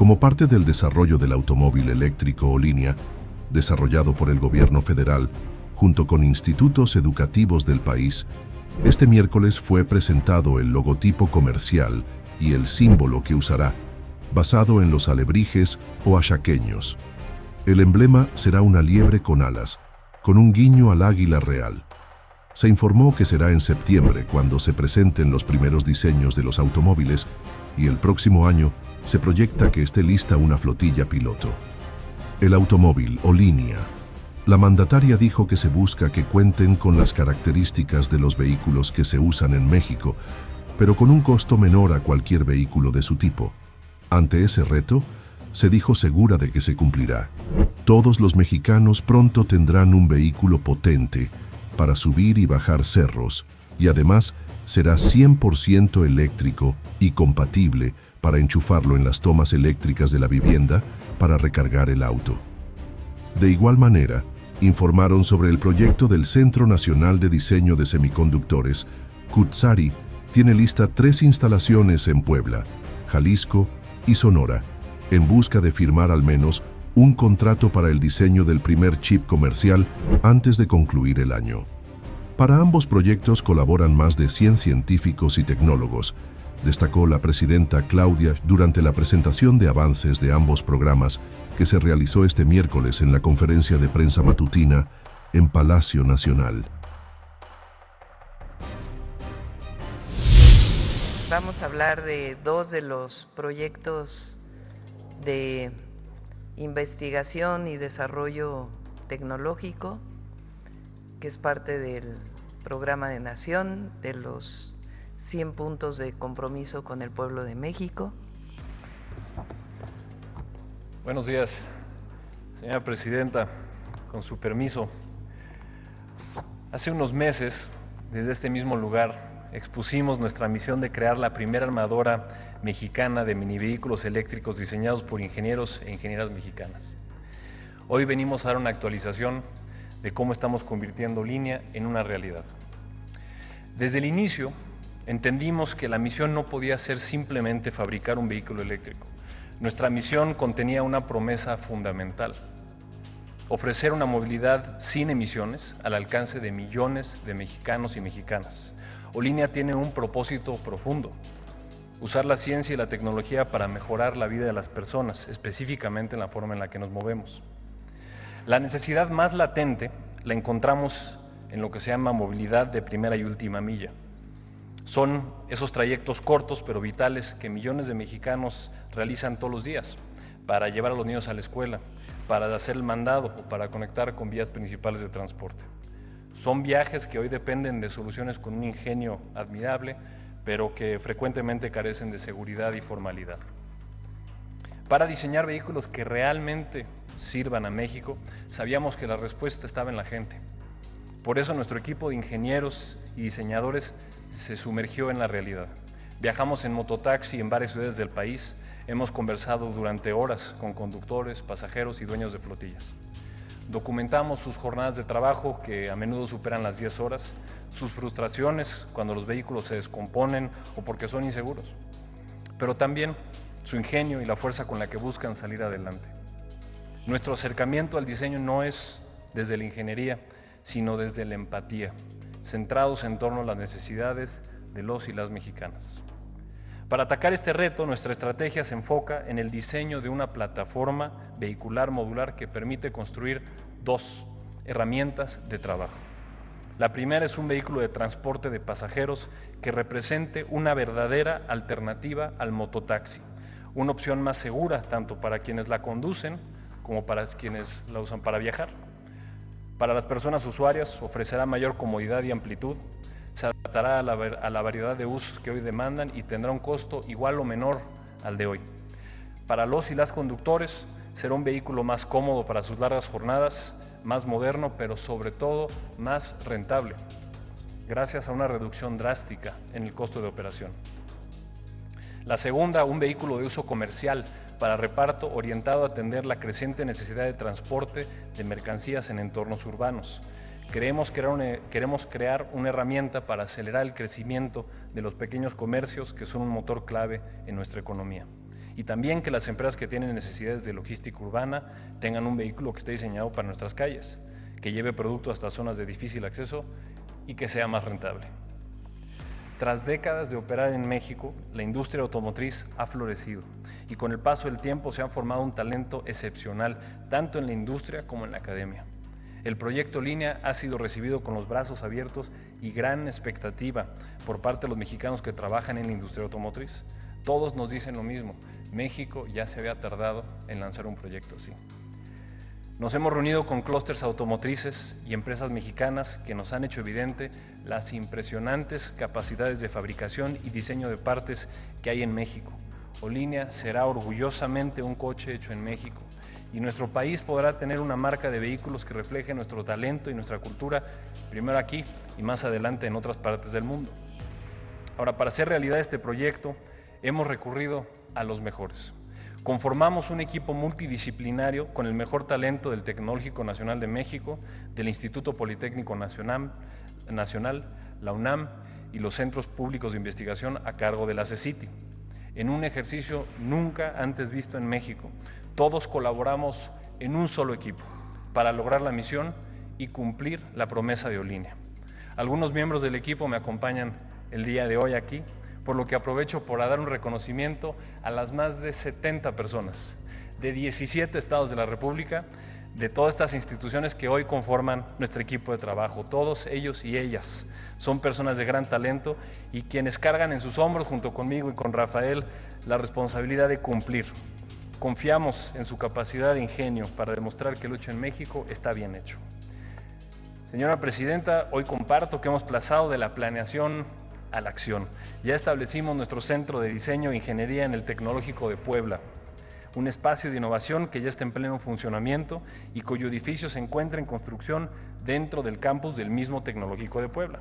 Como parte del desarrollo del automóvil eléctrico o línea, desarrollado por el gobierno federal, junto con institutos educativos del país, este miércoles fue presentado el logotipo comercial y el símbolo que usará, basado en los alebrijes o axaqueños. El emblema será una liebre con alas, con un guiño al águila real. Se informó que será en septiembre cuando se presenten los primeros diseños de los automóviles y el próximo año se proyecta que esté lista una flotilla piloto. El automóvil o línea. La mandataria dijo que se busca que cuenten con las características de los vehículos que se usan en México, pero con un costo menor a cualquier vehículo de su tipo. Ante ese reto, se dijo segura de que se cumplirá. Todos los mexicanos pronto tendrán un vehículo potente para subir y bajar cerros, y además será 100% eléctrico y compatible para enchufarlo en las tomas eléctricas de la vivienda para recargar el auto. De igual manera, informaron sobre el proyecto del Centro Nacional de Diseño de Semiconductores. CUTSARI tiene lista 3 instalaciones en Puebla, Jalisco y Sonora, en busca de firmar al menos un contrato para el diseño del primer chip comercial antes de concluir el año. Para ambos proyectos colaboran más de 100 científicos y tecnólogos, destacó la presidenta Claudia durante la presentación de avances de ambos programas que se realizó este miércoles en la conferencia de prensa matutina en Palacio Nacional. Vamos a hablar de 2 de los proyectos de investigación y desarrollo tecnológico, que es parte del Programa de Nación, de los 100 puntos de compromiso con el pueblo de México. Buenos días, señora presidenta, con su permiso. Hace unos meses, desde este mismo lugar, expusimos nuestra misión de crear la primera armadora mexicana de minivehículos eléctricos diseñados por ingenieros e ingenieras mexicanas. Hoy venimos a dar una actualización de cómo estamos convirtiendo Línea en una realidad. Desde el inicio, entendimos que la misión no podía ser simplemente fabricar un vehículo eléctrico. Nuestra misión contenía una promesa fundamental: ofrecer una movilidad sin emisiones al alcance de millones de mexicanos y mexicanas. Línea tiene un propósito profundo: usar la ciencia y la tecnología para mejorar la vida de las personas, específicamente en la forma en la que nos movemos. La necesidad más latente la encontramos en lo que se llama movilidad de primera y última milla. Son esos trayectos cortos pero vitales que millones de mexicanos realizan todos los días para llevar a los niños a la escuela, para hacer el mandado o para conectar con vías principales de transporte. Son viajes que hoy dependen de soluciones con un ingenio admirable, pero que frecuentemente carecen de seguridad y formalidad. Para diseñar vehículos que realmente sirvan a México, sabíamos que la respuesta estaba en la gente. Por eso nuestro equipo de ingenieros y diseñadores se sumergió en la realidad. Viajamos en mototaxi en varias ciudades del país, hemos conversado durante horas con conductores, pasajeros y dueños de flotillas. Documentamos sus jornadas de trabajo, que a menudo superan las 10 horas, sus frustraciones cuando los vehículos se descomponen o porque son inseguros, pero también su ingenio y la fuerza con la que buscan salir adelante. Nuestro acercamiento al diseño no es desde la ingeniería, sino desde la empatía, centrados en torno a las necesidades de los y las mexicanas. Para atacar este reto, nuestra estrategia se enfoca en el diseño de una plataforma vehicular modular que permite construir 2 herramientas de trabajo. La primera es un vehículo de transporte de pasajeros que represente una verdadera alternativa al mototaxi, una opción más segura tanto para quienes la conducen como para quienes la usan para viajar. Para las personas usuarias ofrecerá mayor comodidad y amplitud, se adaptará a la variedad de usos que hoy demandan y tendrá un costo igual o menor al de hoy. Para los y las conductores será un vehículo más cómodo para sus largas jornadas, más moderno, pero sobre todo más rentable, gracias a una reducción drástica en el costo de operación. La segunda, un vehículo de uso comercial para reparto orientado a atender la creciente necesidad de transporte de mercancías en entornos urbanos. Queremos crear una herramienta para acelerar el crecimiento de los pequeños comercios, que son un motor clave en nuestra economía. y también que las empresas que tienen necesidades de logística urbana tengan un vehículo que esté diseñado para nuestras calles, que lleve productos hasta zonas de difícil acceso y que sea más rentable. Tras décadas de operar en México, la industria automotriz ha florecido y con el paso del tiempo se ha formado un talento excepcional, tanto en la industria como en la academia. El proyecto Línea ha sido recibido con los brazos abiertos y gran expectativa por parte de los mexicanos que trabajan en la industria automotriz. Todos nos dicen lo mismo, México ya se había tardado en lanzar un proyecto así. Nos hemos reunido con clústeres automotrices y empresas mexicanas que nos han hecho evidente las impresionantes capacidades de fabricación y diseño de partes que hay en México. Olinea será orgullosamente un coche hecho en México y nuestro país podrá tener una marca de vehículos que refleje nuestro talento y nuestra cultura, primero aquí y más adelante en otras partes del mundo. Ahora, para hacer realidad este proyecto, hemos recurrido a los mejores. Conformamos un equipo multidisciplinario con el mejor talento del Tecnológico Nacional de México, del Instituto Politécnico Nacional, la UNAM y los centros públicos de investigación a cargo de la CECITI. En un ejercicio nunca antes visto en México, todos colaboramos en un solo equipo para lograr la misión y cumplir la promesa de Olinea. Algunos miembros del equipo me acompañan el día de hoy aquí, por lo que aprovecho para dar un reconocimiento a las más de 70 personas de 17 estados de la República, de todas estas instituciones que hoy conforman nuestro equipo de trabajo. Todos ellos y ellas son personas de gran talento y quienes cargan en sus hombros, junto conmigo y con Rafael, la responsabilidad de cumplir. Confiamos en su capacidad de ingenio para demostrar que el hecho en México está bien hecho. Señora Presidenta, hoy comparto que hemos pasado de la planeación a la acción. Ya establecimos nuestro Centro de Diseño e Ingeniería en el Tecnológico de Puebla, un espacio de innovación que ya está en pleno funcionamiento y cuyo edificio se encuentra en construcción dentro del campus del mismo Tecnológico de Puebla.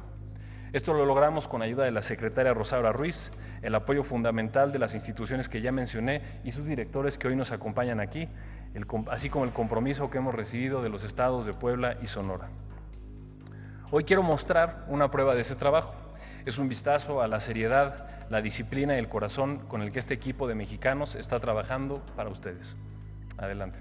Esto lo logramos con ayuda de la secretaria Rosaura Ruiz, el apoyo fundamental de las instituciones que ya mencioné y sus directores que hoy nos acompañan aquí, así como el compromiso que hemos recibido de los estados de Puebla y Sonora. Hoy quiero mostrar una prueba de ese trabajo. Es un vistazo a la seriedad, la disciplina y el corazón con el que este equipo de mexicanos está trabajando para ustedes. Adelante.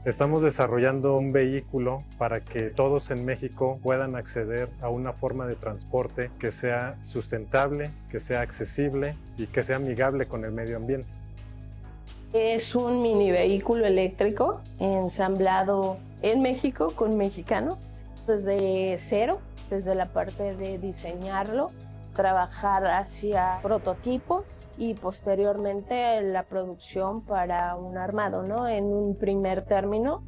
Estamos desarrollando un vehículo para que todos en México puedan acceder a una forma de transporte que sea sustentable, que sea accesible y que sea amigable con el medio ambiente. Es un mini vehículo eléctrico ensamblado en México con mexicanos desde cero, desde la parte de diseñarlo, trabajar hacia prototipos y posteriormente la producción para un armado, ¿no? En un primer término.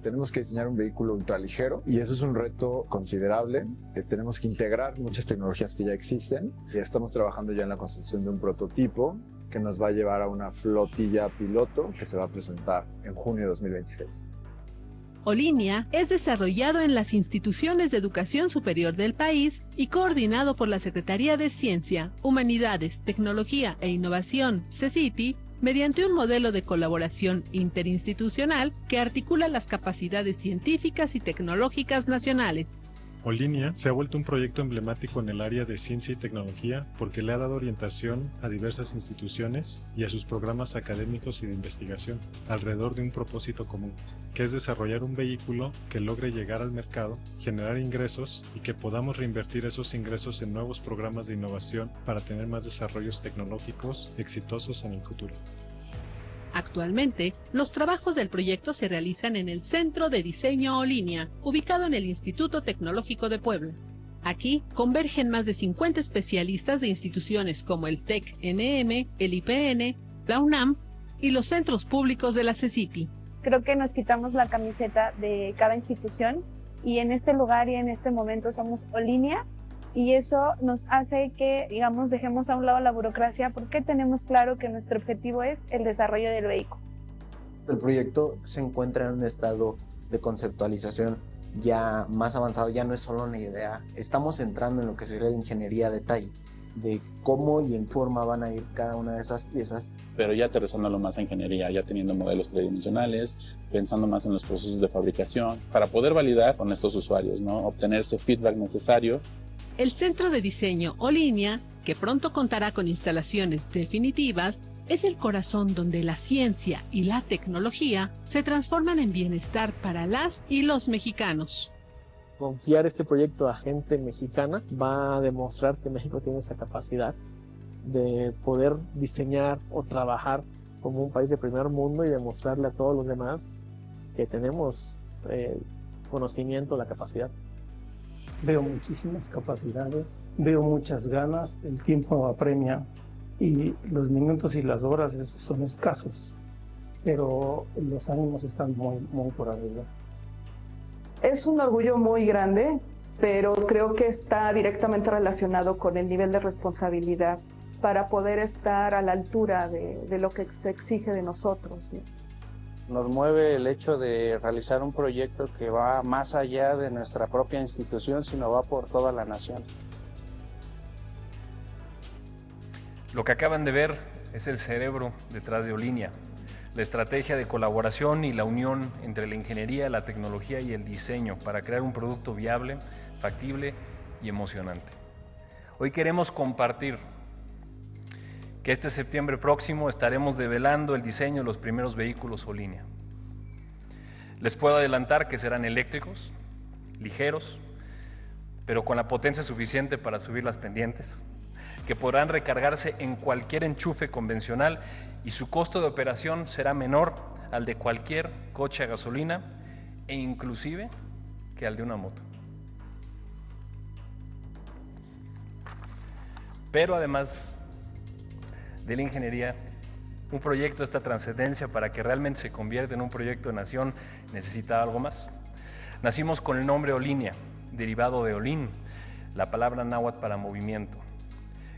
Tenemos que diseñar un vehículo ultraligero y eso es un reto considerable. Tenemos que integrar muchas tecnologías que ya existen y estamos trabajando ya en la construcción de un prototipo que nos va a llevar a una flotilla piloto que se va a presentar en junio de 2026. Olinea es desarrollado en las instituciones de educación superior del país y coordinado por la Secretaría de Ciencia, Humanidades, Tecnología e Innovación, CECITI, mediante un modelo de colaboración interinstitucional que articula las capacidades científicas y tecnológicas nacionales. Olinea se ha vuelto un proyecto emblemático en el área de ciencia y tecnología porque le ha dado orientación a diversas instituciones y a sus programas académicos y de investigación alrededor de un propósito común, que es desarrollar un vehículo que logre llegar al mercado, generar ingresos y que podamos reinvertir esos ingresos en nuevos programas de innovación para tener más desarrollos tecnológicos exitosos en el futuro. Actualmente, los trabajos del proyecto se realizan en el Centro de Diseño Olinea, ubicado en el Instituto Tecnológico de Puebla. Aquí convergen más de 50 especialistas de instituciones como el TEC-NM, el IPN, la UNAM y los centros públicos de la CECITI. Creo que nos quitamos la camiseta de cada institución y en este lugar y en este momento somos Olinea. Y eso nos hace que, digamos, dejemos a un lado la burocracia porque tenemos claro que nuestro objetivo es el desarrollo del vehículo. El proyecto se encuentra en un estado de conceptualización ya más avanzado, ya no es solo una idea. Estamos entrando en lo que sería la ingeniería a detalle de cómo y en forma van a ir cada una de esas piezas. Pero ya aterrizándolo más a ingeniería, ya teniendo modelos tridimensionales, pensando más en los procesos de fabricación, para poder validar con estos usuarios, ¿no? Obtener ese feedback necesario. El Centro de Diseño Olinia, que pronto contará con instalaciones definitivas, es el corazón donde la ciencia y la tecnología se transforman en bienestar para las y los mexicanos. Confiar este proyecto a gente mexicana va a demostrar que México tiene esa capacidad de poder diseñar o trabajar como un país de primer mundo y demostrarle a todos los demás que tenemos conocimiento, la capacidad. Veo muchísimas capacidades, veo muchas ganas, el tiempo apremia y los minutos y las horas son escasos, pero los ánimos están muy por arriba. Es un orgullo muy grande, pero creo que está directamente relacionado con el nivel de responsabilidad para poder estar a la altura de lo que se exige de nosotros, ¿sí? Nos mueve el hecho de realizar un proyecto que va más allá de nuestra propia institución, sino va por toda la nación. Lo que acaban de ver es el cerebro detrás de Olinia, la estrategia de colaboración y la unión entre la ingeniería, la tecnología y el diseño para crear un producto viable, factible y emocionante. Hoy queremos compartir que este septiembre próximo estaremos develando el diseño de los primeros vehículos Olinia. Les puedo adelantar que serán eléctricos, ligeros, pero con la potencia suficiente para subir las pendientes, que podrán recargarse en cualquier enchufe convencional y su costo de operación será menor al de cualquier coche a gasolina e inclusive que al de una moto. Pero además de la ingeniería, un proyecto de esta trascendencia para que realmente se convierta en un proyecto de nación necesita algo más. Nacimos con el nombre Olinia, derivado de Olin, la palabra náhuatl para movimiento.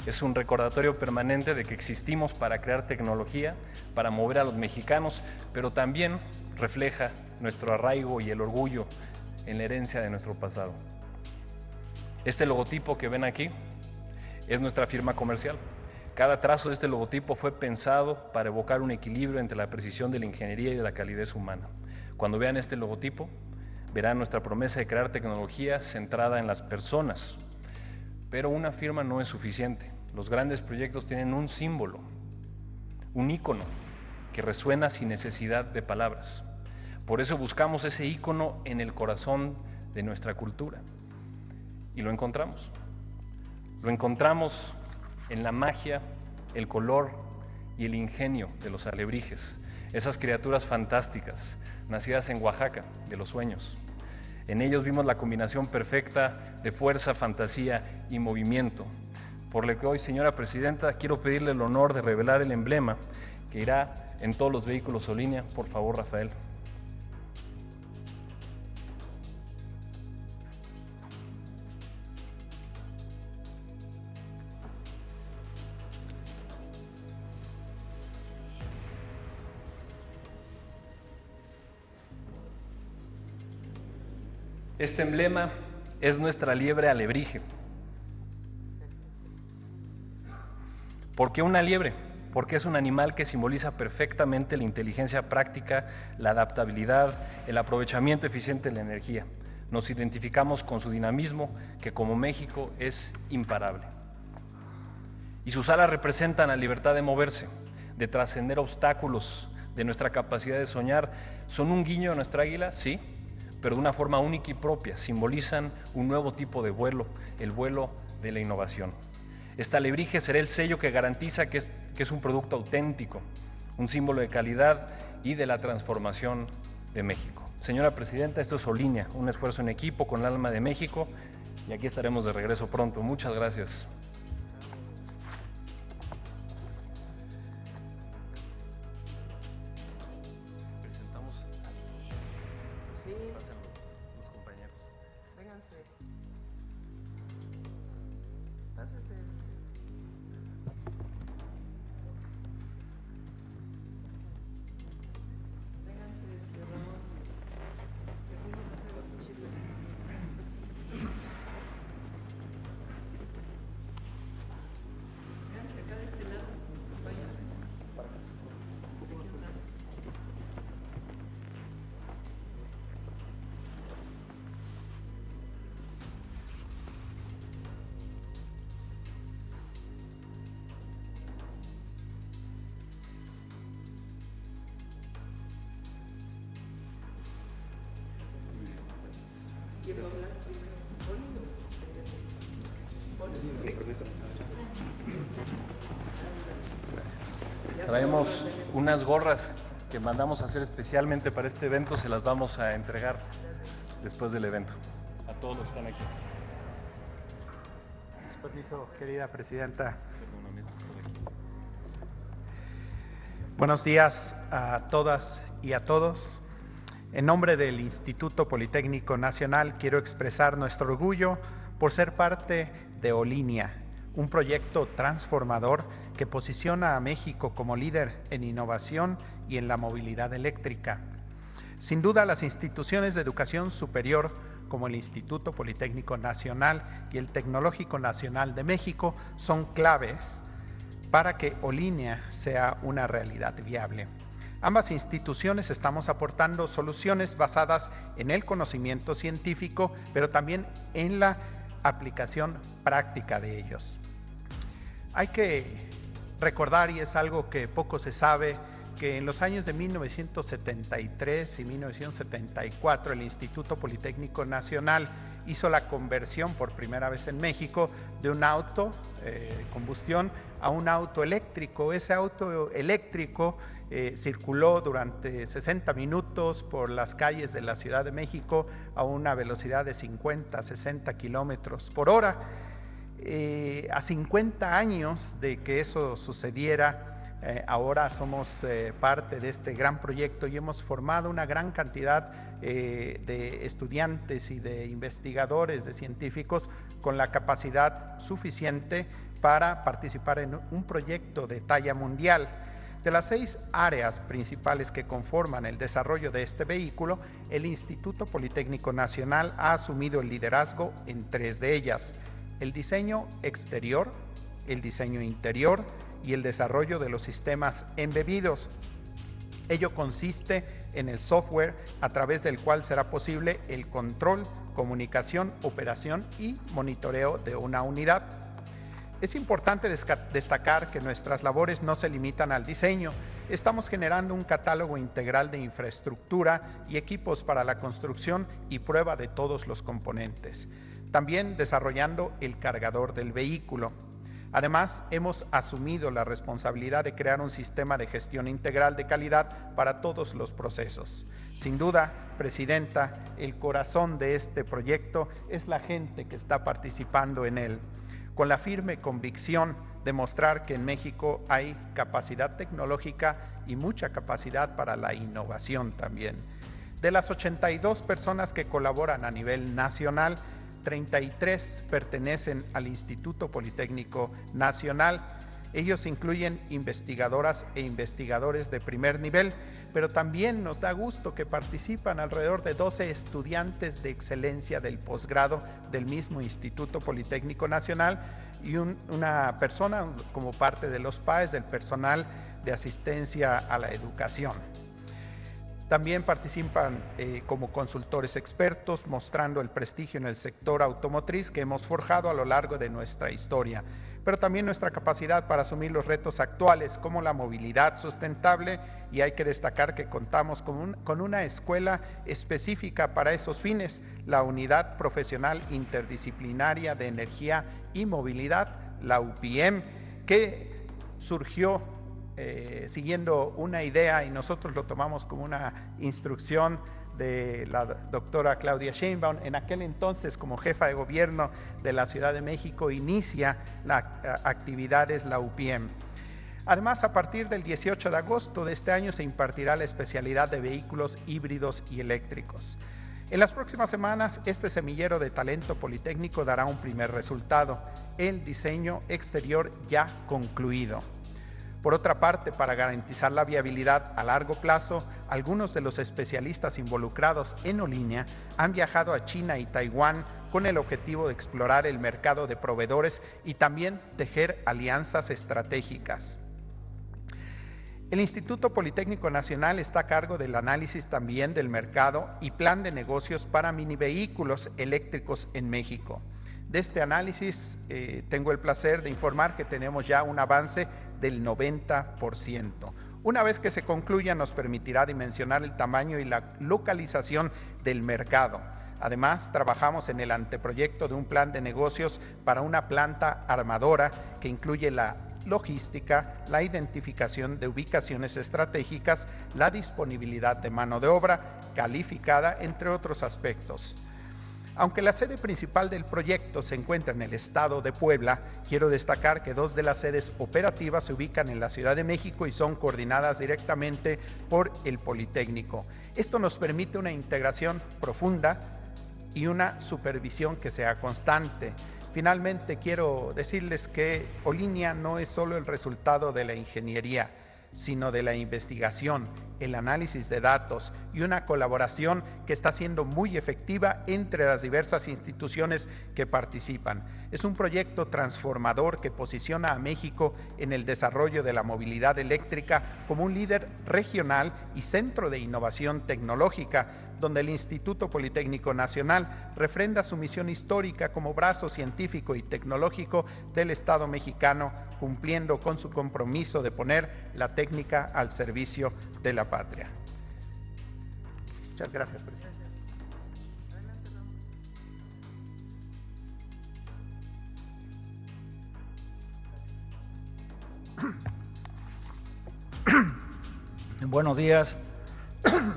Es un recordatorio permanente de que existimos para crear tecnología, para mover a los mexicanos, pero también refleja nuestro arraigo y el orgullo en la herencia de nuestro pasado. Este logotipo que ven aquí es nuestra firma comercial. Cada trazo de este logotipo fue pensado para evocar un equilibrio entre la precisión de la ingeniería y de la calidez humana. Cuando vean este logotipo, verán nuestra promesa de crear tecnología centrada en las personas. Pero una firma no es suficiente. Los grandes proyectos tienen un símbolo, un ícono que resuena sin necesidad de palabras. Por eso buscamos ese ícono en el corazón de nuestra cultura. Y lo encontramos. Lo encontramos en la magia, el color y el ingenio de los alebrijes, esas criaturas fantásticas, nacidas en Oaxaca, de los sueños. En ellos vimos la combinación perfecta de fuerza, fantasía y movimiento. Por lo que hoy, señora presidenta, quiero pedirle el honor de revelar el emblema que irá en todos los vehículos Olinia. Por favor, Rafael. Este emblema es nuestra liebre alebrije. ¿Por qué una liebre? Porque es un animal que simboliza perfectamente la inteligencia práctica, la adaptabilidad, el aprovechamiento eficiente de la energía. Nos identificamos con su dinamismo, que como México es imparable. Y sus alas representan la libertad de moverse, de trascender obstáculos, de nuestra capacidad de soñar. ¿Son un guiño a nuestra águila? Sí, pero de una forma única y propia. Simbolizan un nuevo tipo de vuelo, el vuelo de la innovación. Esta alebrije será el sello que garantiza que es un producto auténtico, un símbolo de calidad y de la transformación de México. Señora presidenta, esto es Olinia, un esfuerzo en equipo con el alma de México, y aquí estaremos de regreso pronto. Muchas gracias. Presentamos. Sí. Pasen los compañeros. Vénganse. Pásense. Vénganse, Ramón. Gracias. Traemos unas gorras que mandamos a hacer especialmente para este evento, se las vamos a entregar después del evento a todos los que están aquí. Su permiso, querida presidenta. Perdóname, esto está aquí. Buenos días a todas y a todos. En nombre del Instituto Politécnico Nacional quiero expresar nuestro orgullo por ser parte de Olinia, un proyecto transformador que posiciona a México como líder en innovación y en la movilidad eléctrica. Sin duda, las instituciones de educación superior como el Instituto Politécnico Nacional y el Tecnológico Nacional de México son claves para que Olinia sea una realidad viable. Ambas instituciones estamos aportando soluciones basadas en el conocimiento científico, pero también en la aplicación práctica de ellos. Hay que recordar, y es algo que poco se sabe, que en los años de 1973 y 1974 el Instituto Politécnico Nacional hizo la conversión por primera vez en México de un auto de combustión a un auto eléctrico. Ese auto eléctrico circuló durante 60 minutos por las calles de la Ciudad de México a una velocidad de 50 a 60 kilómetros por hora. A 50 años de que eso sucediera, ahora somos parte de este gran proyecto y hemos formado una gran cantidad de estudiantes y de investigadores, de científicos con la capacidad suficiente para participar en un proyecto de talla mundial. De las 6 áreas principales que conforman el desarrollo de este vehículo, el Instituto Politécnico Nacional ha asumido el liderazgo en 3 de ellas: el diseño exterior, el diseño interior y el desarrollo de los sistemas embebidos. Ello consiste en el software a través del cual será posible el control, comunicación, operación y monitoreo de una unidad. Es importante destacar que nuestras labores no se limitan al diseño. Estamos generando un catálogo integral de infraestructura y equipos para la construcción y prueba de todos los componentes. También desarrollando el cargador del vehículo. Además, hemos asumido la responsabilidad de crear un sistema de gestión integral de calidad para todos los procesos. Sin duda, Presidenta, el corazón de este proyecto es la gente que está participando en él, con la firme convicción de mostrar que en México hay capacidad tecnológica y mucha capacidad para la innovación también. De las 82 personas que colaboran a nivel nacional, 33 pertenecen al Instituto Politécnico Nacional. Ellos incluyen investigadoras e investigadores de primer nivel, pero también nos da gusto que participan alrededor de 12 estudiantes de excelencia del posgrado del mismo Instituto Politécnico Nacional y una persona como parte de los PAES, del personal de asistencia a la educación. También participan como consultores expertos, mostrando el prestigio en el sector automotriz que hemos forjado a lo largo de nuestra historia, pero también nuestra capacidad para asumir los retos actuales como la movilidad sustentable, y hay que destacar que contamos con una escuela específica para esos fines, la Unidad Profesional Interdisciplinaria de Energía y Movilidad, la UPIEM, que surgió siguiendo una idea y nosotros lo tomamos como una instrucción de la doctora Claudia Sheinbaum. En aquel entonces, como jefa de gobierno de la Ciudad de México, inicia las actividades la UPIEM. Además, a partir del 18 de agosto de este año se impartirá la especialidad de vehículos híbridos y eléctricos. En las próximas semanas, este semillero de talento politécnico dará un primer resultado: el diseño exterior ya concluido. Por otra parte, para garantizar la viabilidad a largo plazo, algunos de los especialistas involucrados en Olinia han viajado a China y Taiwán con el objetivo de explorar el mercado de proveedores y también tejer alianzas estratégicas. El Instituto Politécnico Nacional está a cargo del análisis también del mercado y plan de negocios para minivehículos eléctricos en México. De este análisis tengo el placer de informar que tenemos ya un avance del 90%. Una vez que se concluya, nos permitirá dimensionar el tamaño y la localización del mercado. Además, trabajamos en el anteproyecto de un plan de negocios para una planta armadora que incluye la logística, la identificación de ubicaciones estratégicas, la disponibilidad de mano de obra calificada, entre otros aspectos. Aunque la sede principal del proyecto se encuentra en el estado de Puebla, quiero destacar que 2 de las sedes operativas se ubican en la Ciudad de México y son coordinadas directamente por el Politécnico. Esto nos permite una integración profunda y una supervisión que sea constante. Finalmente, quiero decirles que Olinia no es solo el resultado de la ingeniería, sino de la investigación, el análisis de datos y una colaboración que está siendo muy efectiva entre las diversas instituciones que participan. Es un proyecto transformador que posiciona a México en el desarrollo de la movilidad eléctrica como un líder regional y centro de innovación tecnológica, donde el Instituto Politécnico Nacional refrenda su misión histórica como brazo científico y tecnológico del Estado mexicano, cumpliendo con su compromiso de poner la técnica al servicio de la patria. Muchas gracias, presidente. Buenos días.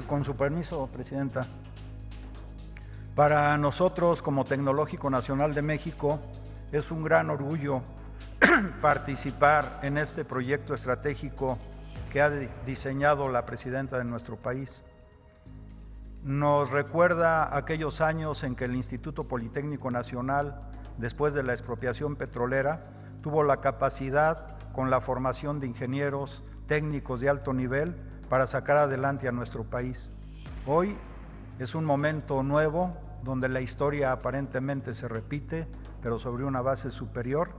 Con su permiso, Presidenta. Para nosotros, como Tecnológico Nacional de México, es un gran orgullo participar en este proyecto estratégico que ha diseñado la Presidenta de nuestro país. Nos recuerda aquellos años en que el Instituto Politécnico Nacional, después de la expropiación petrolera, tuvo la capacidad, con la formación de ingenieros técnicos de alto nivel, para sacar adelante a nuestro país. Hoy es un momento nuevo donde la historia aparentemente se repite, pero sobre una base superior,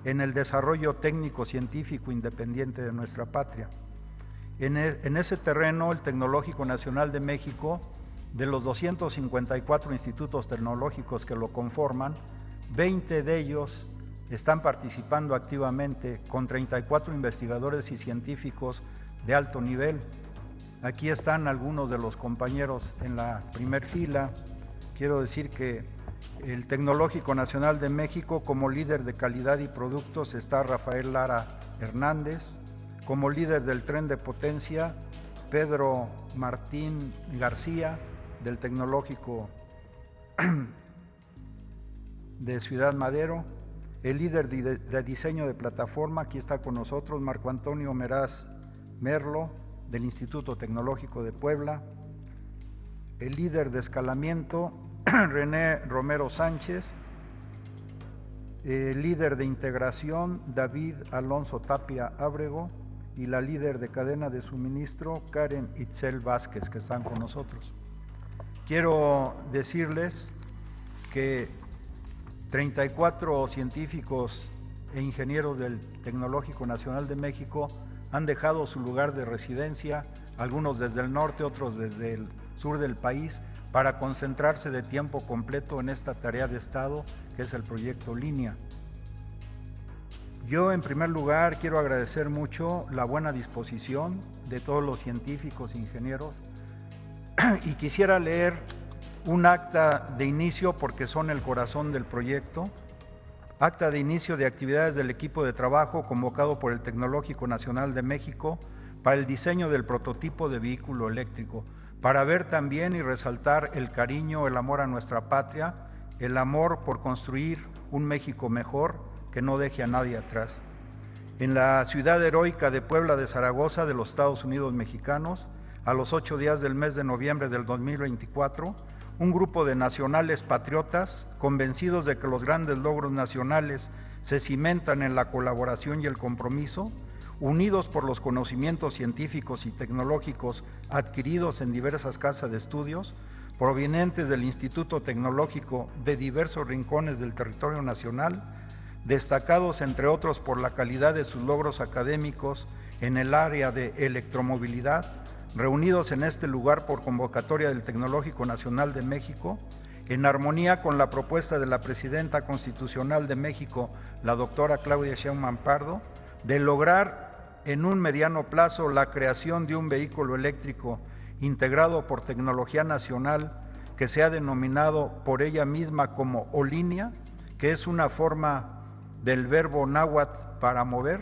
en el desarrollo técnico-científico independiente de nuestra patria. En ese terreno, el Tecnológico Nacional de México, de los 254 institutos tecnológicos que lo conforman, 20 de ellos están participando activamente con 34 investigadores y científicos de alto nivel. Aquí están algunos de los compañeros en la primer fila. Quiero decir que el Tecnológico Nacional de México, como líder de calidad y productos, está Rafael Lara Hernández. Como líder del tren de potencia, Pedro Martín García, del Tecnológico de Ciudad Madero. El líder de diseño de plataforma, aquí está con nosotros, Marco Antonio Meraz Merlo, del Instituto Tecnológico de Puebla. El líder de escalamiento, René Romero Sánchez. El líder de integración, David Alonso Tapia Ábrego. Y la líder de cadena de suministro, Karen Itzel Vázquez, que están con nosotros. Quiero decirles que 34 científicos e ingenieros del Tecnológico Nacional de México han dejado su lugar de residencia, algunos desde el norte, otros desde el sur del país, para concentrarse de tiempo completo en esta tarea de Estado, que es el proyecto Línea. Yo, en primer lugar, quiero agradecer mucho la buena disposición de todos los científicos e ingenieros y quisiera leer un acta de inicio porque son el corazón del proyecto. Acta de inicio de actividades del equipo de trabajo convocado por el Tecnológico Nacional de México para el diseño del prototipo de vehículo eléctrico, para ver también y resaltar el cariño, el amor a nuestra patria, el amor por construir un México mejor que no deje a nadie atrás. En la ciudad heroica de Puebla de Zaragoza, de los Estados Unidos mexicanos, a los 8 días del mes de noviembre del 2024, un grupo de nacionales patriotas, convencidos de que los grandes logros nacionales se cimentan en la colaboración y el compromiso, unidos por los conocimientos científicos y tecnológicos adquiridos en diversas casas de estudios, provenientes del Instituto Tecnológico de diversos rincones del territorio nacional, destacados entre otros por la calidad de sus logros académicos en el área de electromovilidad, reunidos en este lugar por convocatoria del Tecnológico Nacional de México, en armonía con la propuesta de la Presidenta Constitucional de México, la doctora Claudia Sheinbaum Pardo, de lograr en un mediano plazo la creación de un vehículo eléctrico integrado por tecnología nacional que se ha denominado por ella misma como Olinia, que es una forma del verbo náhuatl para mover.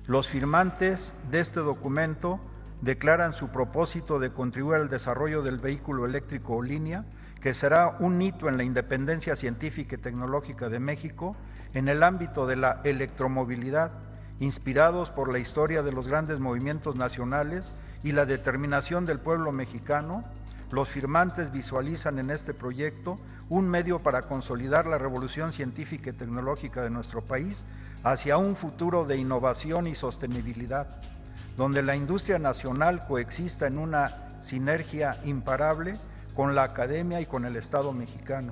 Los firmantes de este documento declaran su propósito de contribuir al desarrollo del vehículo eléctrico Olinia, que será un hito en la independencia científica y tecnológica de México en el ámbito de la electromovilidad, inspirados por la historia de los grandes movimientos nacionales y la determinación del pueblo mexicano. Los firmantes visualizan en este proyecto un medio para consolidar la revolución científica y tecnológica de nuestro país hacia un futuro de innovación y sostenibilidad, donde la industria nacional coexista en una sinergia imparable con la academia y con el Estado mexicano.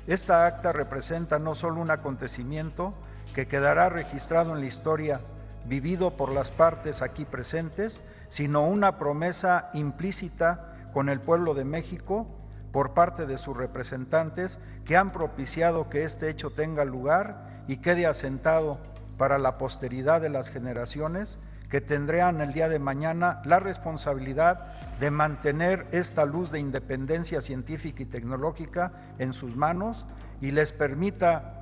Esta acta representa no solo un acontecimiento que quedará registrado en la historia vivido por las partes aquí presentes, sino una promesa implícita con el pueblo de México por parte de sus representantes que han propiciado que este hecho tenga lugar y quede asentado para la posteridad de las generaciones que tendrán el día de mañana la responsabilidad de mantener esta luz de independencia científica y tecnológica en sus manos y les permita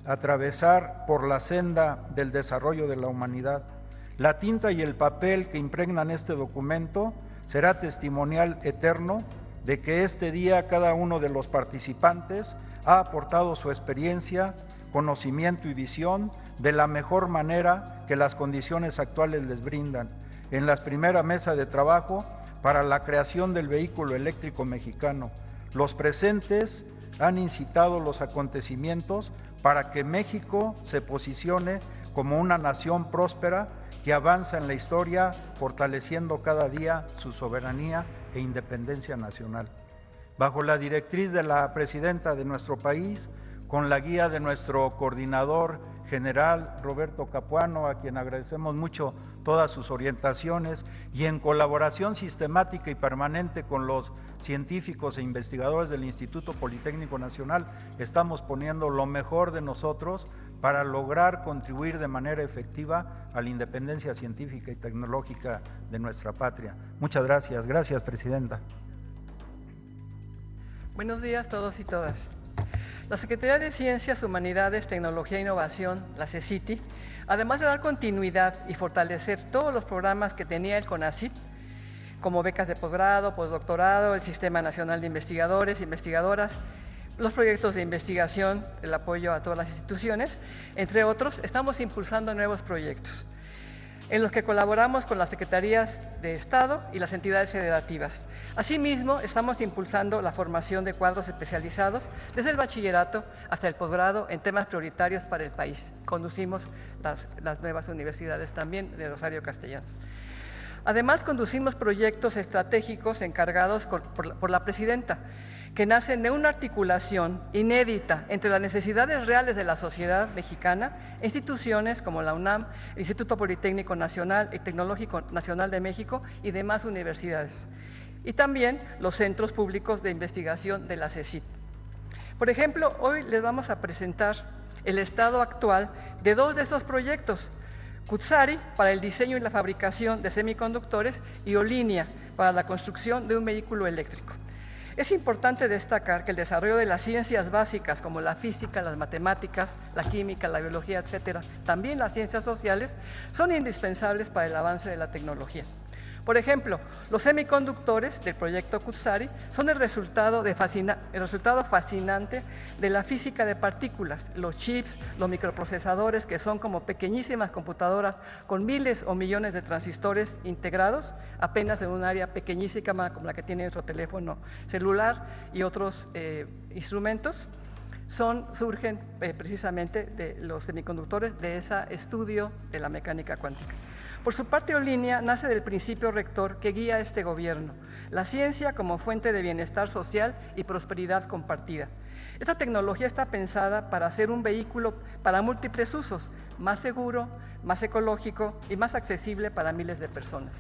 atravesar por la senda del desarrollo de la humanidad. La tinta y el papel que impregnan este documento será testimonial eterno de que este día cada uno de los participantes ha aportado su experiencia, conocimiento y visión de la mejor manera que las condiciones actuales les brindan en la primera mesa de trabajo para la creación del vehículo eléctrico mexicano. Los presentes han incitado los acontecimientos para que México se posicione como una nación próspera que avanza en la historia, fortaleciendo cada día su soberanía e independencia nacional. Bajo la directriz de la presidenta de nuestro país, con la guía de nuestro coordinador general Roberto Capuano, a quien agradecemos mucho todas sus orientaciones, y en colaboración sistemática y permanente con los científicos e investigadores del Instituto Politécnico Nacional, estamos poniendo lo mejor de nosotros para lograr contribuir de manera efectiva a la independencia científica y tecnológica de nuestra patria. Muchas gracias. Gracias, Presidenta. Buenos días a todos y todas. La Secretaría de Ciencias, Humanidades, Tecnología e Innovación, la CECITI, además de dar continuidad y fortalecer todos los programas que tenía el CONACYT, como becas de posgrado, postdoctorado, el Sistema Nacional de Investigadores e Investigadoras, los proyectos de investigación, el apoyo a todas las instituciones, entre otros, estamos impulsando nuevos proyectos en los que colaboramos con las Secretarías de Estado y las entidades federativas. Asimismo, estamos impulsando la formación de cuadros especializados desde el bachillerato hasta el posgrado en temas prioritarios para el país. Conducimos las nuevas universidades también de Rosario Castellanos. Además, conducimos proyectos estratégicos encargados por la Presidenta, que nacen de una articulación inédita entre las necesidades reales de la sociedad mexicana, instituciones como la UNAM, el Instituto Politécnico Nacional y Tecnológico Nacional de México y demás universidades, y también los centros públicos de investigación de la CECIT. Por ejemplo, hoy les vamos a presentar el estado actual de dos de esos proyectos: Cutzari, para el diseño y la fabricación de semiconductores, y Olinia, para la construcción de un vehículo eléctrico. Es importante destacar que el desarrollo de las ciencias básicas como la física, las matemáticas, la química, la biología, etcétera, también las ciencias sociales, son indispensables para el avance de la tecnología. Por ejemplo, los semiconductores del proyecto Cutzari son el resultado fascinante de la física de partículas, los chips, los microprocesadores, que son como pequeñísimas computadoras con miles o millones de transistores integrados, apenas en un área pequeñísima como la que tiene nuestro teléfono celular y otros instrumentos. Surgen precisamente de los semiconductores de ese estudio de la mecánica cuántica. Por su parte, Olinia nace del principio rector que guía a este gobierno: la ciencia como fuente de bienestar social y prosperidad compartida. Esta tecnología está pensada para ser un vehículo para múltiples usos, más seguro, más ecológico y más accesible para miles de personas.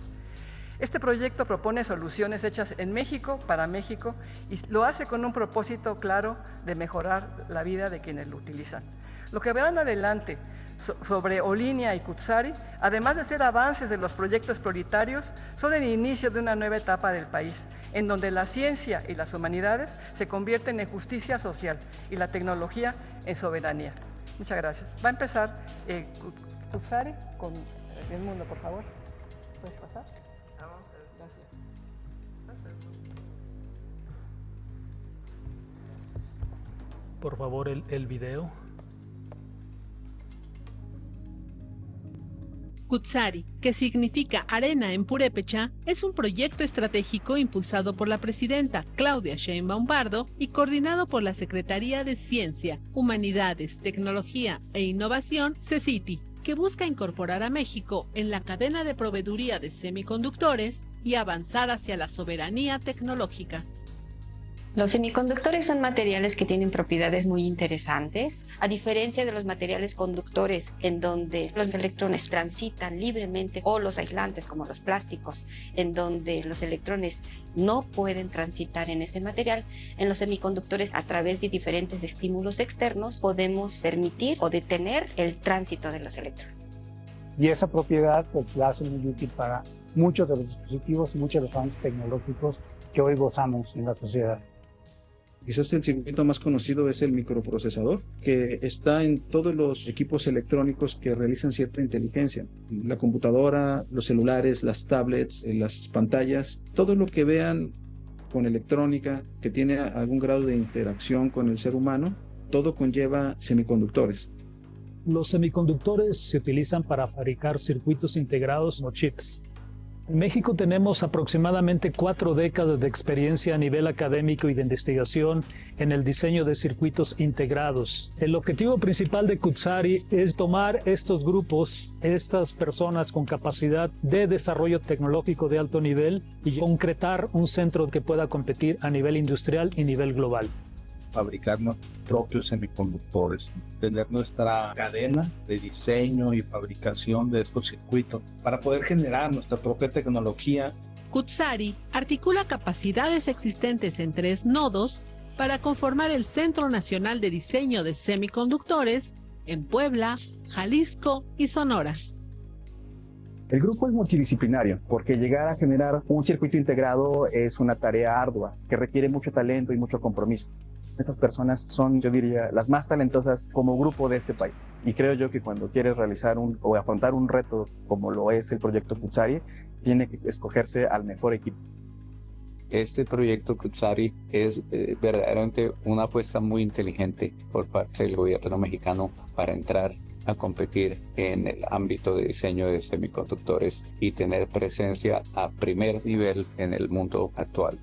Este proyecto propone soluciones hechas en México para México y lo hace con un propósito claro de mejorar la vida de quienes lo utilizan. Lo que verán adelante sobre Olinia y Kutsari, además de ser avances de los proyectos prioritarios, son el inicio de una nueva etapa del país, en donde la ciencia y las humanidades se convierten en justicia social y la tecnología en soberanía. Muchas gracias. Va a empezar Kutsari con el mundo, por favor. ¿Puedes pasar? Vamos a ver. Gracias. Por favor, el video. Kutsari, que significa arena en purépecha, es un proyecto estratégico impulsado por la presidenta Claudia Sheinbaum Pardo y coordinado por la Secretaría de Ciencia, Humanidades, Tecnología e Innovación, CECITI, que busca incorporar a México en la cadena de proveeduría de semiconductores y avanzar hacia la soberanía tecnológica. Los semiconductores son materiales que tienen propiedades muy interesantes, a diferencia de los materiales conductores en donde los electrones transitan libremente, o los aislantes como los plásticos, en donde los electrones no pueden transitar en ese material. En los semiconductores, a través de diferentes estímulos externos, podemos permitir o detener el tránsito de los electrones. Y esa propiedad pues la hace muy útil para muchos de los dispositivos y muchos de los avances tecnológicos que hoy gozamos en la sociedad. Quizás el circuito más conocido es el microprocesador, que está en todos los equipos electrónicos que realizan cierta inteligencia. La computadora, los celulares, las tablets, las pantallas, todo lo que vean con electrónica que tiene algún grado de interacción con el ser humano, todo conlleva semiconductores. Los semiconductores se utilizan para fabricar circuitos integrados o chips. En México tenemos aproximadamente 4 décadas de experiencia a nivel académico y de investigación en el diseño de circuitos integrados. El objetivo principal de Kutsari es tomar estos grupos, estas personas con capacidad de desarrollo tecnológico de alto nivel y concretar un centro que pueda competir a nivel industrial y nivel global. Fabricar nuestros propios semiconductores, tener nuestra cadena de diseño y fabricación de estos circuitos para poder generar nuestra propia tecnología. Kutsari articula capacidades existentes en 3 nodos para conformar el Centro Nacional de Diseño de Semiconductores en Puebla, Jalisco y Sonora. El grupo es multidisciplinario porque llegar a generar un circuito integrado es una tarea ardua que requiere mucho talento y mucho compromiso. Estas personas son, yo diría, las más talentosas como grupo de este país. Y creo yo que cuando quieres realizar o afrontar un reto como lo es el proyecto Kutsari, tiene que escogerse al mejor equipo. Este proyecto Kutsari es verdaderamente una apuesta muy inteligente por parte del gobierno mexicano para entrar a competir en el ámbito de diseño de semiconductores y tener presencia a primer nivel en el mundo actual.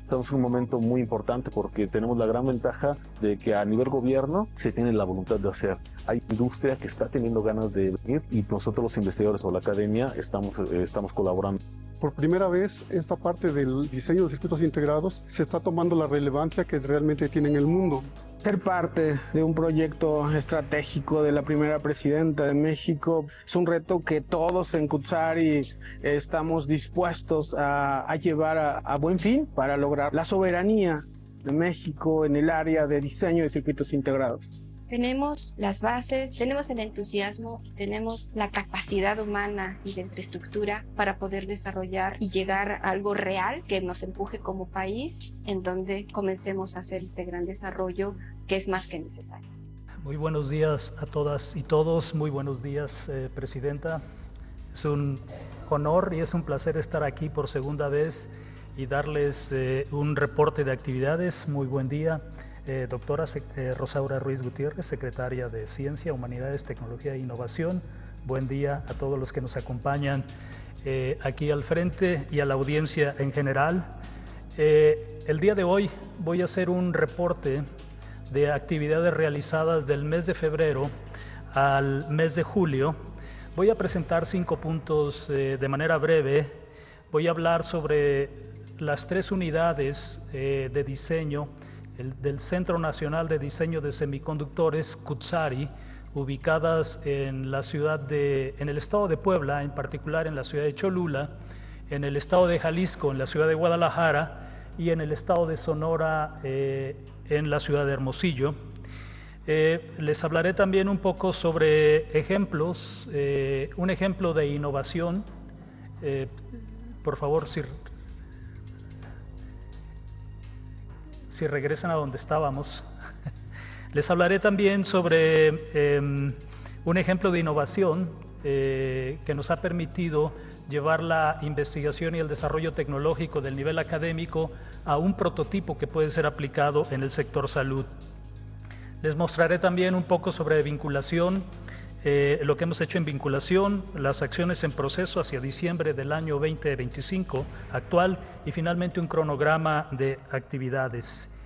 Estamos en un momento muy importante porque tenemos la gran ventaja de que a nivel gobierno se tiene la voluntad de hacer. Hay industria que está teniendo ganas de venir y nosotros los investigadores o la academia estamos colaborando. Por primera vez, esta parte del diseño de circuitos integrados se está tomando la relevancia que realmente tiene en el mundo. Ser parte de un proyecto estratégico de la primera presidenta de México es un reto que todos en Kutsari estamos dispuestos a llevar a buen fin para lograr la soberanía de México en el área de diseño de circuitos integrados. Tenemos las bases, tenemos el entusiasmo y tenemos la capacidad humana y de infraestructura para poder desarrollar y llegar a algo real que nos empuje como país, en donde comencemos a hacer este gran desarrollo que es más que necesario. Muy buenos días a todas y todos, muy buenos días, Presidenta. Es un honor y es un placer estar aquí por segunda vez y darles un reporte de actividades. Muy buen día. Doctora Rosaura Ruiz Gutiérrez, Secretaria de Ciencia, Humanidades, Tecnología e Innovación. Buen día a todos los que nos acompañan aquí al frente y a la audiencia en general. El día de hoy voy a hacer un reporte de actividades realizadas del mes de febrero al mes de julio. Voy a presentar 5 puntos de manera breve. Voy a hablar sobre las 3 unidades de diseño del Centro Nacional de Diseño de Semiconductores, Kutsari, ubicadas en el estado de Puebla, en particular en la ciudad de Cholula, en el estado de Jalisco, en la ciudad de Guadalajara, y en el estado de Sonora, en la ciudad de Hermosillo. Les hablaré también un poco sobre ejemplos, un ejemplo de innovación. Por favor, si regresan a donde estábamos. Les hablaré también sobre un ejemplo de innovación que nos ha permitido llevar la investigación y el desarrollo tecnológico del nivel académico a un prototipo que puede ser aplicado en el sector salud. Les mostraré también un poco sobre vinculación, lo que hemos hecho en vinculación, las acciones en proceso hacia diciembre del año 2025 actual y finalmente un cronograma de actividades.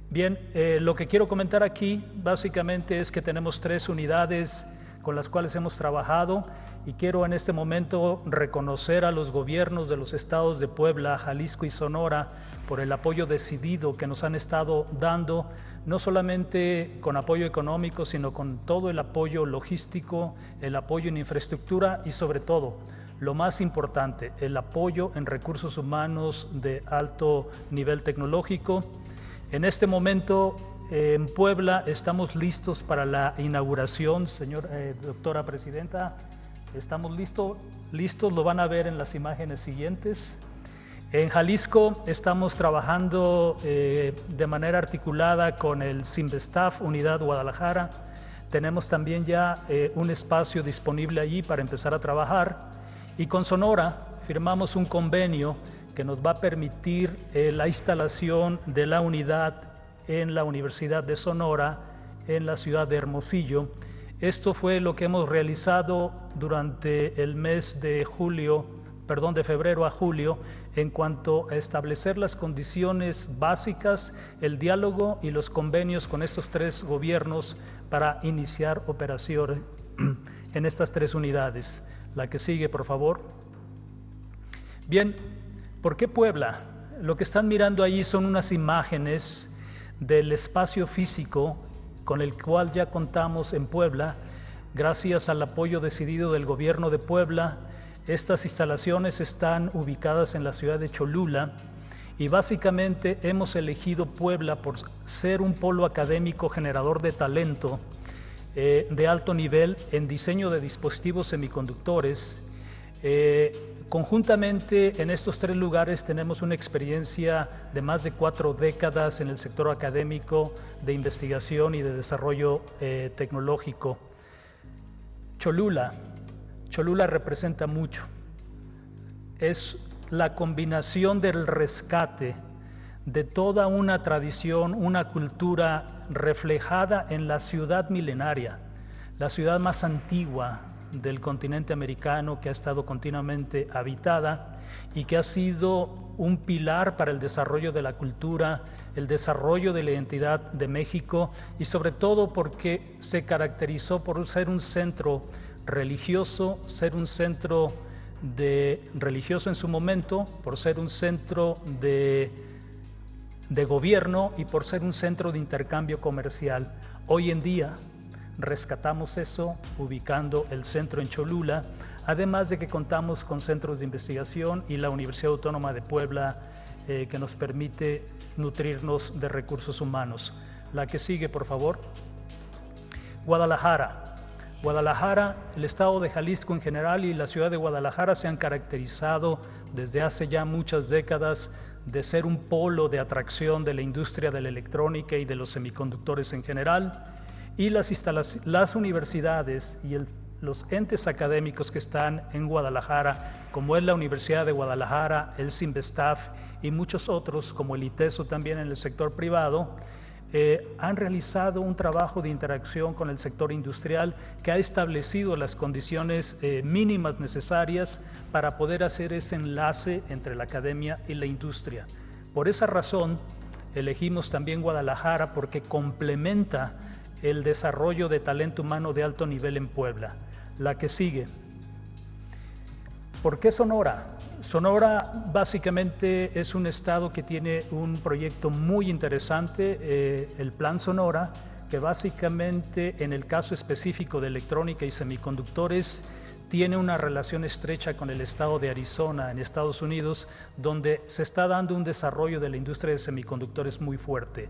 Lo que quiero comentar aquí básicamente es que tenemos 3 unidades con las cuales hemos trabajado y quiero en este momento reconocer a los gobiernos de los estados de Puebla, Jalisco y Sonora por el apoyo decidido que nos han estado dando, no solamente con apoyo económico, sino con todo el apoyo logístico, el apoyo en infraestructura y sobre todo, lo más importante, el apoyo en recursos humanos de alto nivel tecnológico. En este momento en Puebla estamos listos para la inauguración, doctora presidenta. Estamos listos, lo van a ver en las imágenes siguientes. En Jalisco estamos trabajando de manera articulada con el Sinvestav Unidad Guadalajara. Tenemos también ya un espacio disponible allí para empezar a trabajar. Y con Sonora firmamos un convenio que nos va a permitir la instalación de la unidad en la Universidad de Sonora, en la ciudad de Hermosillo. Esto fue lo que hemos realizado durante el mes de febrero a julio, en cuanto a establecer las condiciones básicas, el diálogo y los convenios con estos 3 gobiernos para iniciar operaciones en estas 3 unidades. La que sigue, por favor. Bien, ¿por qué Puebla? Lo que están mirando ahí son unas imágenes del espacio físico con el cual ya contamos en Puebla, gracias al apoyo decidido del gobierno de Puebla. Estas instalaciones están ubicadas en la ciudad de Cholula y básicamente hemos elegido Puebla por ser un polo académico generador de talento de alto nivel en diseño de dispositivos semiconductores. Conjuntamente en estos 3 lugares tenemos una experiencia de más de 4 décadas en el sector académico de investigación y de desarrollo tecnológico. Cholula representa mucho. Es la combinación del rescate de toda una tradición, una cultura reflejada en la ciudad milenaria, la ciudad más antigua del continente americano, que ha estado continuamente habitada y que ha sido un pilar para el desarrollo de la cultura, el desarrollo de la identidad de México y sobre todo porque se caracterizó por ser un centro religioso, ser un centro religioso en su momento, por ser un centro de gobierno y por ser un centro de intercambio comercial. Hoy en día rescatamos eso ubicando el centro en Cholula, además de que contamos con centros de investigación y la Universidad Autónoma de Puebla que nos permite nutrirnos de recursos humanos. La que sigue, por favor. Guadalajara, el estado de Jalisco en general y la ciudad de Guadalajara se han caracterizado desde hace ya muchas décadas de ser un polo de atracción de la industria de la electrónica y de los semiconductores en general. Y las universidades y los entes académicos que están en Guadalajara, como es la Universidad de Guadalajara, el Sinvestav y muchos otros, como el ITESO también en el sector privado, han realizado un trabajo de interacción con el sector industrial que ha establecido las condiciones mínimas necesarias para poder hacer ese enlace entre la academia y la industria. Por esa razón, elegimos también Guadalajara porque complementa el desarrollo de talento humano de alto nivel en Puebla. La que sigue. ¿Por qué Sonora? Sonora básicamente es un estado que tiene un proyecto muy interesante, el Plan Sonora, que básicamente en el caso específico de electrónica y semiconductores tiene una relación estrecha con el estado de Arizona en Estados Unidos, donde se está dando un desarrollo de la industria de semiconductores muy fuerte.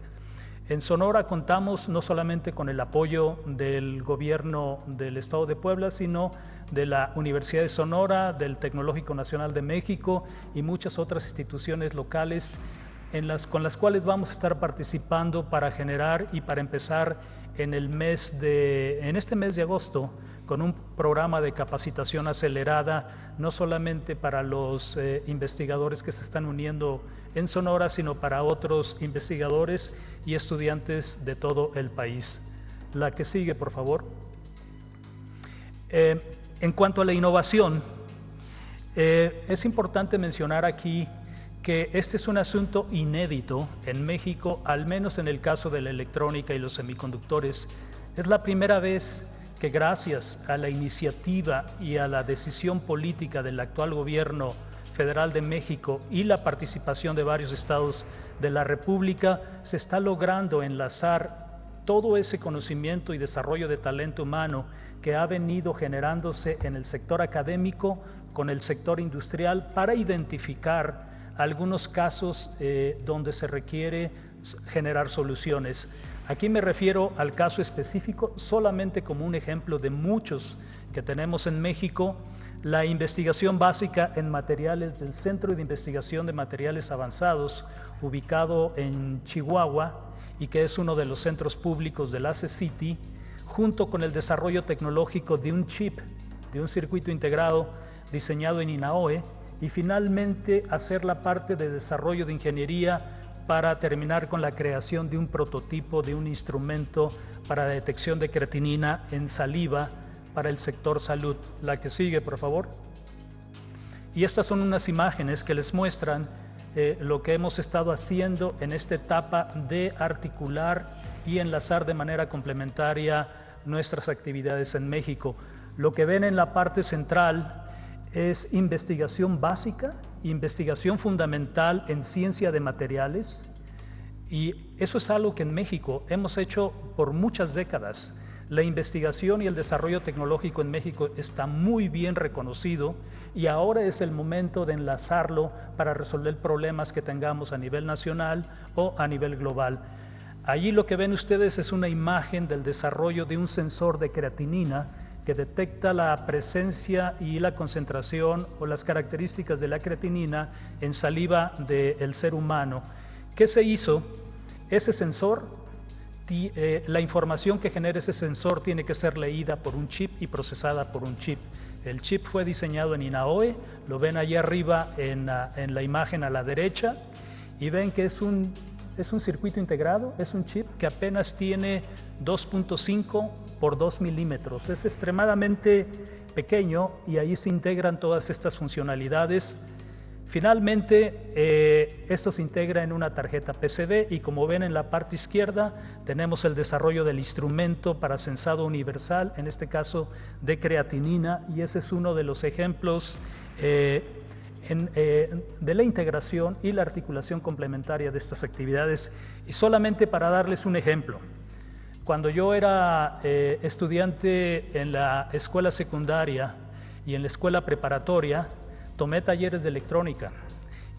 En Sonora contamos no solamente con el apoyo del gobierno del Estado de Puebla, sino de la Universidad de Sonora, del Tecnológico Nacional de México y muchas otras instituciones locales con las cuales vamos a estar participando para generar y para empezar en este mes de agosto con un programa de capacitación acelerada, no solamente para los investigadores que se están uniendo en Sonora, sino para otros investigadores y estudiantes de todo el país. La que sigue, por favor. En cuanto a la innovación, es importante mencionar aquí que este es un asunto inédito en México, al menos en el caso de la electrónica y los semiconductores. Es la primera vez que gracias a la iniciativa y a la decisión política del actual gobierno federal de México y la participación de varios estados de la República, se está logrando enlazar todo ese conocimiento y desarrollo de talento humano que ha venido generándose en el sector académico con el sector industrial para identificar algunos casos donde se requiere generar soluciones. Aquí me refiero al caso específico solamente como un ejemplo de muchos que tenemos en México, la investigación básica en materiales del Centro de Investigación de Materiales Avanzados, ubicado en Chihuahua y que es uno de los centros públicos de la CECITI, junto con el desarrollo tecnológico de un chip, de un circuito integrado diseñado en INAOE, y finalmente hacer la parte de desarrollo de ingeniería para terminar con la creación de un prototipo de un instrumento para detección de creatinina en saliva para el sector salud. La que sigue, por favor. Y estas son unas imágenes que les muestran lo que hemos estado haciendo en esta etapa de articular y enlazar de manera complementaria nuestras actividades en México. Lo que ven en la parte central es investigación básica, investigación fundamental en ciencia de materiales, y eso es algo que en México hemos hecho por muchas décadas. La investigación y el desarrollo tecnológico en México está muy bien reconocido y ahora es el momento de enlazarlo para resolver problemas que tengamos a nivel nacional o a nivel global. Allí lo que ven ustedes es una imagen del desarrollo de un sensor de creatinina que detecta la presencia y la concentración o las características de la creatinina en saliva del ser humano. ¿Qué se hizo? Ese sensor, la información que genera ese sensor tiene que ser leída por un chip y procesada por un chip. El chip fue diseñado en INAOE, lo ven allá arriba en la imagen a la derecha, y ven que es un circuito integrado, es un chip que apenas tiene 2.5 por 2 milímetros. Es extremadamente pequeño y ahí se integran todas estas funcionalidades. Finalmente, esto se integra en una tarjeta PCB y como ven en la parte izquierda tenemos el desarrollo del instrumento para sensado universal, en este caso de creatinina, y ese es uno de los ejemplos de la integración y la articulación complementaria de estas actividades. Y solamente para darles un ejemplo, cuando yo era estudiante en la escuela secundaria y en la escuela preparatoria, tomé talleres de electrónica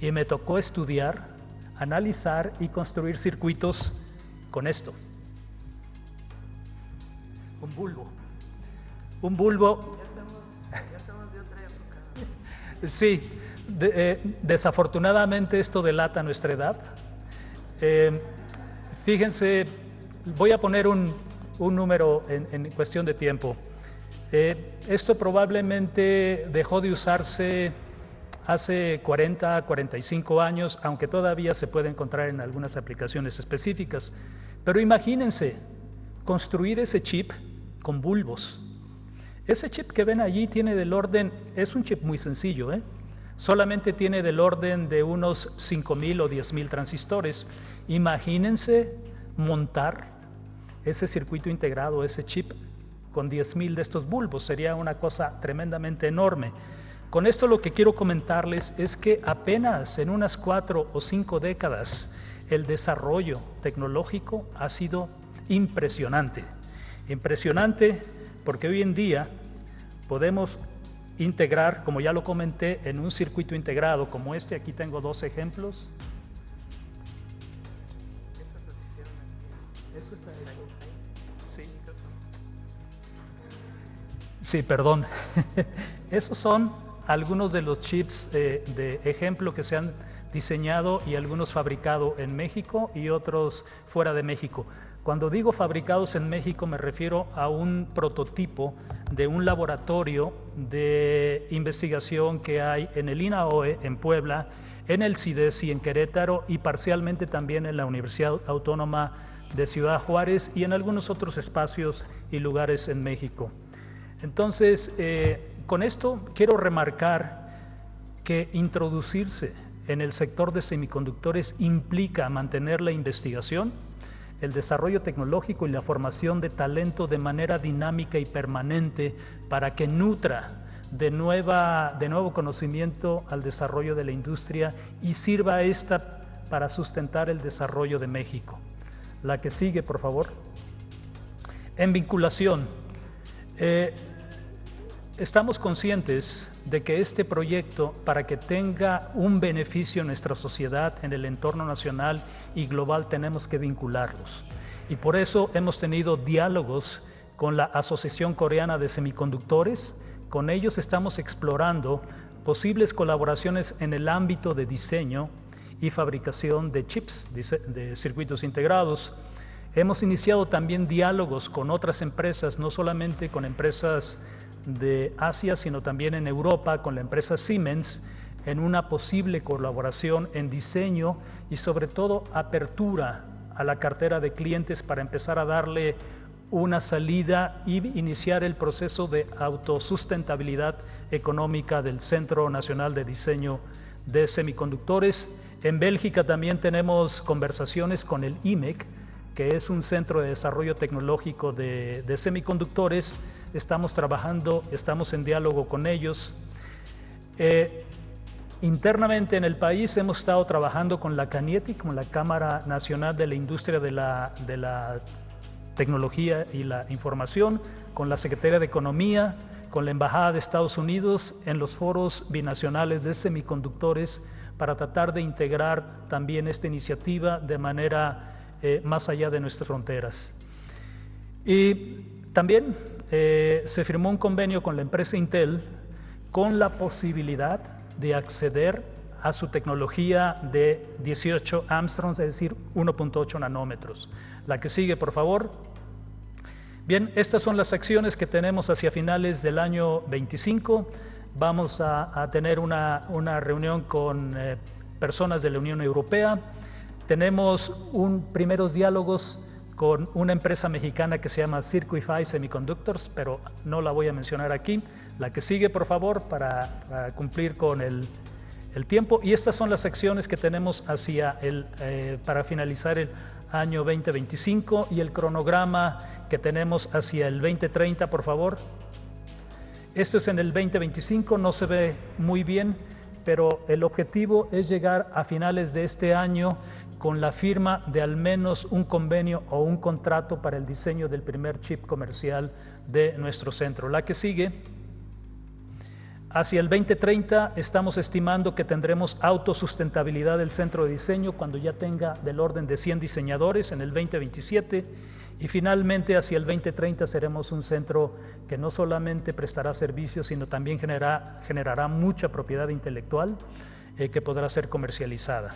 y me tocó estudiar, analizar y construir circuitos con esto. Un bulbo. Un bulbo. Ya estamos de otra época. Sí, desafortunadamente esto delata nuestra edad. Fíjense, voy a poner un número en cuestión de tiempo. Esto probablemente dejó de usarse hace 40, 45 años, aunque todavía se puede encontrar en algunas aplicaciones específicas. Pero imagínense construir ese chip con bulbos. Ese chip que ven allí tiene del orden, es un chip muy sencillo, solamente tiene del orden de unos 5,000 o 10,000 transistores. Imagínense montar ese circuito integrado, ese chip con 10,000 de estos bulbos, sería una cosa tremendamente enorme. Con esto lo que quiero comentarles es que apenas en unas 4 o 5 décadas el desarrollo tecnológico ha sido impresionante. Impresionante porque hoy en día podemos integrar, como ya lo comenté, en un circuito integrado como este. Aquí tengo 2 ejemplos. Eso está hecho. Sí. Sí, perdón. Esos son algunos de los chips de ejemplo que se han diseñado y algunos fabricados en México y otros fuera de México. Cuando digo fabricados en México me refiero a un prototipo de un laboratorio de investigación que hay en el INAOE en Puebla, en el CIDESI en Querétaro y parcialmente también en la Universidad Autónoma de Ciudad Juárez y en algunos otros espacios y lugares en México. Entonces, con esto quiero remarcar que introducirse en el sector de semiconductores implica mantener la investigación, el desarrollo tecnológico y la formación de talento de manera dinámica y permanente para que nutra de nuevo conocimiento al desarrollo de la industria y sirva esta para sustentar el desarrollo de México. La que sigue, por favor. En vinculación, estamos conscientes de que este proyecto, para que tenga un beneficio en nuestra sociedad, en el entorno nacional y global, tenemos que vincularlos. Y por eso hemos tenido diálogos con la Asociación Coreana de Semiconductores. Con ellos estamos explorando posibles colaboraciones en el ámbito de diseño y fabricación de chips, de circuitos integrados. Hemos iniciado también diálogos con otras empresas, no solamente con empresas de Asia, sino también en Europa, con la empresa Siemens, en una posible colaboración en diseño y sobre todo apertura a la cartera de clientes para empezar a darle una salida y iniciar el proceso de autosustentabilidad económica del Centro Nacional de Diseño de Semiconductores. En Bélgica también tenemos conversaciones con el IMEC, que es un centro de desarrollo tecnológico de semiconductores. Estamos trabajando, estamos en diálogo con ellos. Internamente en el país hemos estado trabajando con la CANIETI, con la Cámara Nacional de la Industria de la Tecnología y la Información, con la Secretaría de Economía, con la Embajada de Estados Unidos en los foros binacionales de semiconductores para tratar de integrar también esta iniciativa de manera más allá de nuestras fronteras. Y también se firmó un convenio con la empresa Intel con la posibilidad de acceder a su tecnología de 18 angstroms, es decir, 1.8 nanómetros. La que sigue, por favor. Bien, estas son las acciones que tenemos hacia finales del año 25. Vamos a tener una reunión con personas de la Unión Europea. Tenemos primeros diálogos con una empresa mexicana que se llama Circuify Semiconductors, pero no la voy a mencionar aquí. La que sigue, por favor, para cumplir con el tiempo. Y estas son las acciones que tenemos para finalizar el año 2025 y el cronograma que tenemos hacia el 2030, por favor. Esto es en el 2025, no se ve muy bien, pero el objetivo es llegar a finales de este año con la firma de al menos un convenio o un contrato para el diseño del primer chip comercial de nuestro centro. La que sigue. Hacia el 2030 estamos estimando que tendremos autosustentabilidad del centro de diseño cuando ya tenga del orden de 100 diseñadores en el 2027 y finalmente hacia el 2030 seremos un centro que no solamente prestará servicios sino también generará mucha propiedad intelectual que podrá ser comercializada.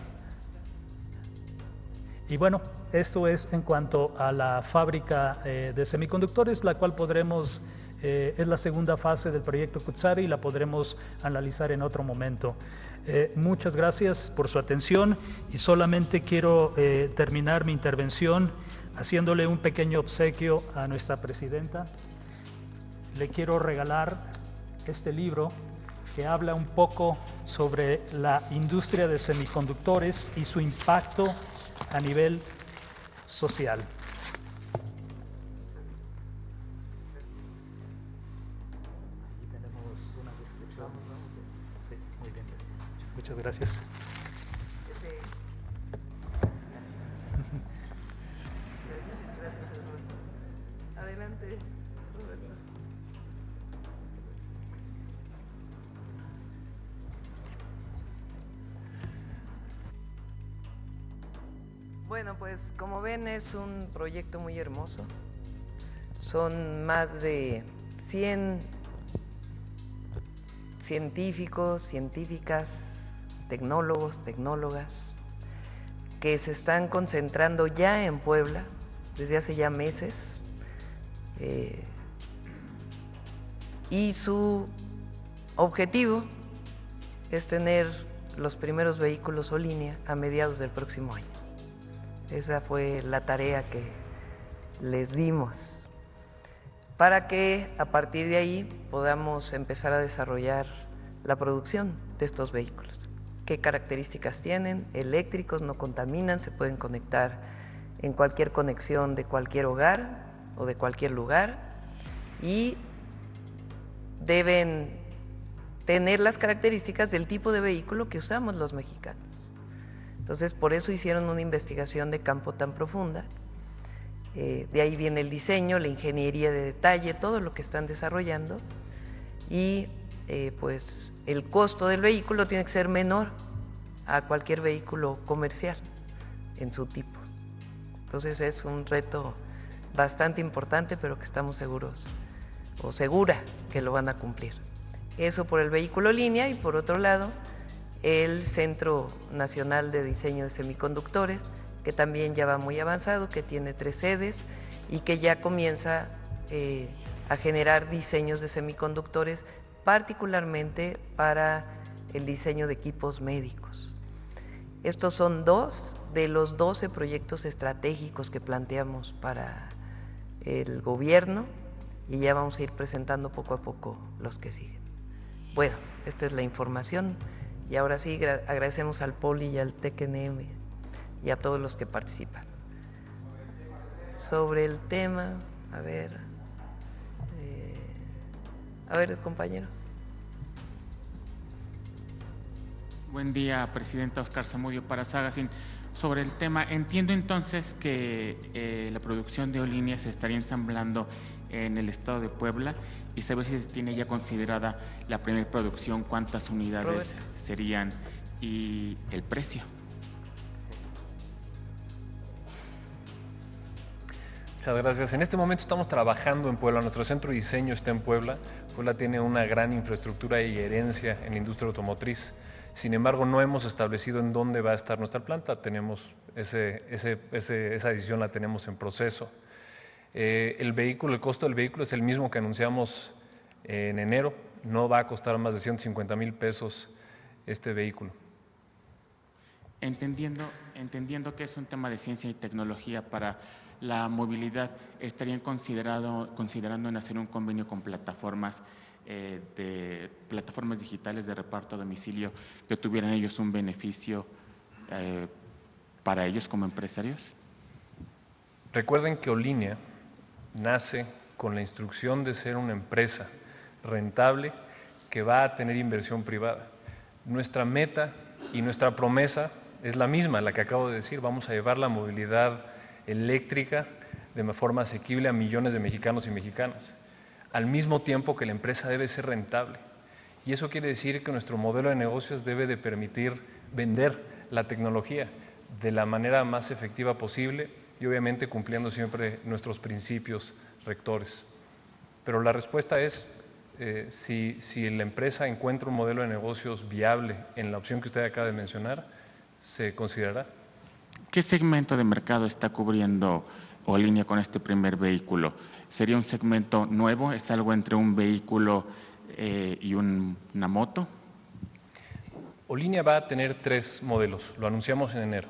Y bueno, esto es en cuanto a la fábrica de semiconductores, la cual es la segunda fase del proyecto Cutzari y la podremos analizar en otro momento. Muchas gracias por su atención y solamente quiero terminar mi intervención haciéndole un pequeño obsequio a nuestra presidenta. Le quiero regalar este libro que habla un poco sobre la industria de semiconductores y su impacto a nivel social. Muchas gracias. Adelante, Roberto. Bueno, pues como ven es un proyecto muy hermoso. Son más de 100 científicos, científicas, tecnólogos, tecnólogas, que se están concentrando ya en Puebla desde hace ya meses. Y su objetivo es tener los primeros vehículos Olinia a mediados del próximo año. Esa fue la tarea que les dimos para que a partir de ahí podamos empezar a desarrollar la producción de estos vehículos. ¿Qué características tienen? Eléctricos, no contaminan, se pueden conectar en cualquier conexión de cualquier hogar o de cualquier lugar y deben tener las características del tipo de vehículo que usamos los mexicanos. Entonces, por eso hicieron una investigación de campo tan profunda. De ahí viene el diseño, la ingeniería de detalle, todo lo que están desarrollando. Y pues el costo del vehículo tiene que ser menor a cualquier vehículo comercial en su tipo. Entonces, es un reto bastante importante, pero que estamos seguros o segura que lo van a cumplir. Eso por el vehículo Olinia y por otro lado, el Centro Nacional de Diseño de Semiconductores, que también ya va muy avanzado, que tiene 3 sedes y que ya comienza a generar diseños de semiconductores, particularmente para el diseño de equipos médicos. Estos son 2 de los 12 proyectos estratégicos que planteamos para el gobierno y ya vamos a ir presentando poco a poco los que siguen. Bueno, esta es la información. Y ahora sí, agradecemos al POLI y al TECNM y a todos los que participan. Sobre el tema, a ver, compañero. Buen día, Presidenta. Oscar Zamudio para Sagacin. Sobre el tema, entiendo entonces que la producción de Olinia se estaría ensamblando en el estado de Puebla y saber si se tiene ya considerada la primera producción, cuántas unidades serían y el precio. Muchas gracias. En este momento estamos trabajando en Puebla. Nuestro centro de diseño está en Puebla. Puebla tiene una gran infraestructura y herencia en la industria automotriz. Sin embargo, no hemos establecido en dónde va a estar nuestra planta. Tenemos esa decisión la tenemos en proceso. El costo del vehículo es el mismo que anunciamos en enero. No va a costar más de 150,000 pesos este vehículo. Entendiendo que es un tema de ciencia y tecnología para la movilidad, ¿estarían considerando en hacer un convenio con plataformas digitales de reparto a domicilio que tuvieran ellos un beneficio para ellos como empresarios? Recuerden que Olinia nace con la instrucción de ser una empresa rentable que va a tener inversión privada. Nuestra meta y nuestra promesa es la misma, la que acabo de decir. Vamos a llevar la movilidad eléctrica de forma asequible a millones de mexicanos y mexicanas, al mismo tiempo que la empresa debe ser rentable. Y eso quiere decir que nuestro modelo de negocios debe de permitir vender la tecnología de la manera más efectiva posible y obviamente cumpliendo siempre nuestros principios rectores. Pero la respuesta es, si la empresa encuentra un modelo de negocios viable en la opción que usted acaba de mencionar, se considerará. ¿Qué segmento de mercado está cubriendo Olinia con este primer vehículo? ¿Sería un segmento nuevo? ¿Es algo entre un vehículo y una moto? Olinia va a tener 3 modelos, lo anunciamos en enero.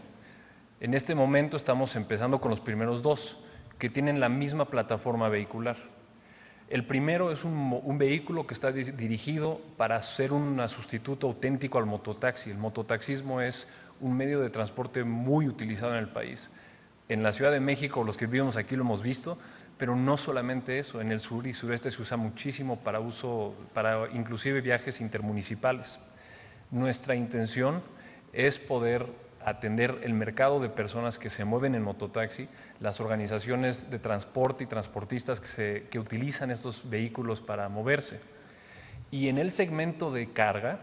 En este momento estamos empezando con los primeros 2, que tienen la misma plataforma vehicular. El primero es un vehículo que está dirigido para ser un sustituto auténtico al mototaxi. El mototaxismo es un medio de transporte muy utilizado en el país. En la Ciudad de México, los que vivimos aquí lo hemos visto, pero no solamente eso, en el sur y sureste se usa muchísimo para inclusive viajes intermunicipales. Nuestra intención es poder atender el mercado de personas que se mueven en mototaxi, las organizaciones de transporte y transportistas que utilizan estos vehículos para moverse. Y en el segmento de carga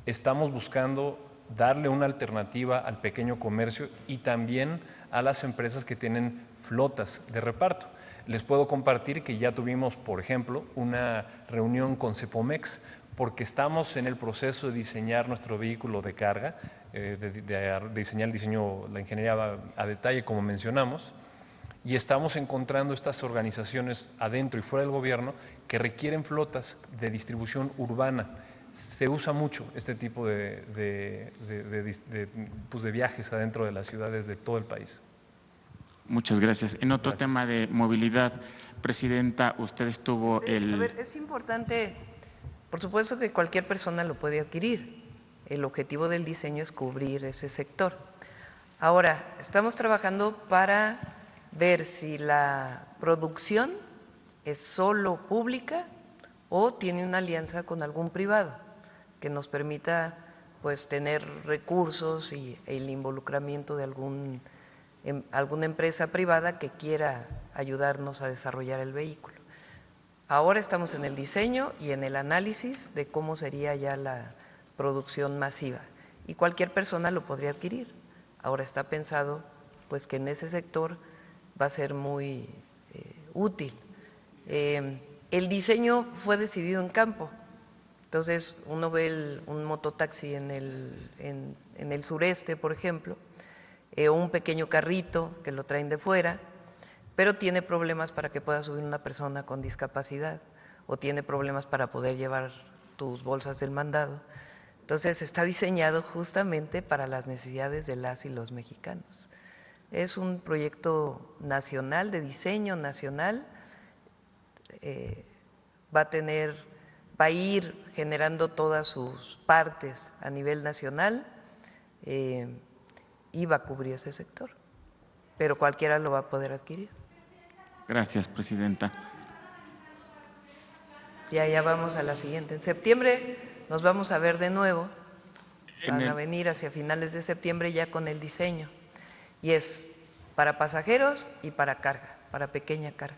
estamos buscando darle una alternativa al pequeño comercio y también a las empresas que tienen flotas de reparto. Les puedo compartir que ya tuvimos, por ejemplo, una reunión con Cepomex porque estamos en el proceso de diseñar nuestro vehículo de carga, de diseñar la ingeniería a detalle, como mencionamos, y estamos encontrando estas organizaciones adentro y fuera del gobierno que requieren flotas de distribución urbana. Se usa mucho este tipo de viajes adentro de las ciudades de todo el país. Muchas gracias. En otro tema de movilidad, Presidenta, usted estuvo A ver, es importante, por supuesto que cualquier persona lo puede adquirir. El objetivo del diseño es cubrir ese sector. Ahora, estamos trabajando para ver si la producción es solo pública o tiene una alianza con algún privado que nos permita pues tener recursos y el involucramiento de alguna empresa privada que quiera ayudarnos a desarrollar el vehículo. Ahora estamos en el diseño y en el análisis de cómo sería ya la producción masiva y cualquier persona lo podría adquirir. Ahora está pensado pues que en ese sector va a ser muy útil. El diseño fue decidido en campo, entonces uno ve un mototaxi en el sureste, por ejemplo, un pequeño carrito que lo traen de fuera, pero tiene problemas para que pueda subir una persona con discapacidad o tiene problemas para poder llevar tus bolsas del mandado. Entonces está diseñado justamente para las necesidades de las y los mexicanos. Es un proyecto nacional, de diseño nacional, va a ir generando todas sus partes a nivel nacional y va a cubrir ese sector, pero cualquiera lo va a poder adquirir. Gracias, Presidenta. Ya vamos a la siguiente. En septiembre nos vamos a ver de nuevo, van a venir hacia finales de septiembre ya con el diseño, y es para pasajeros y para carga, para pequeña carga.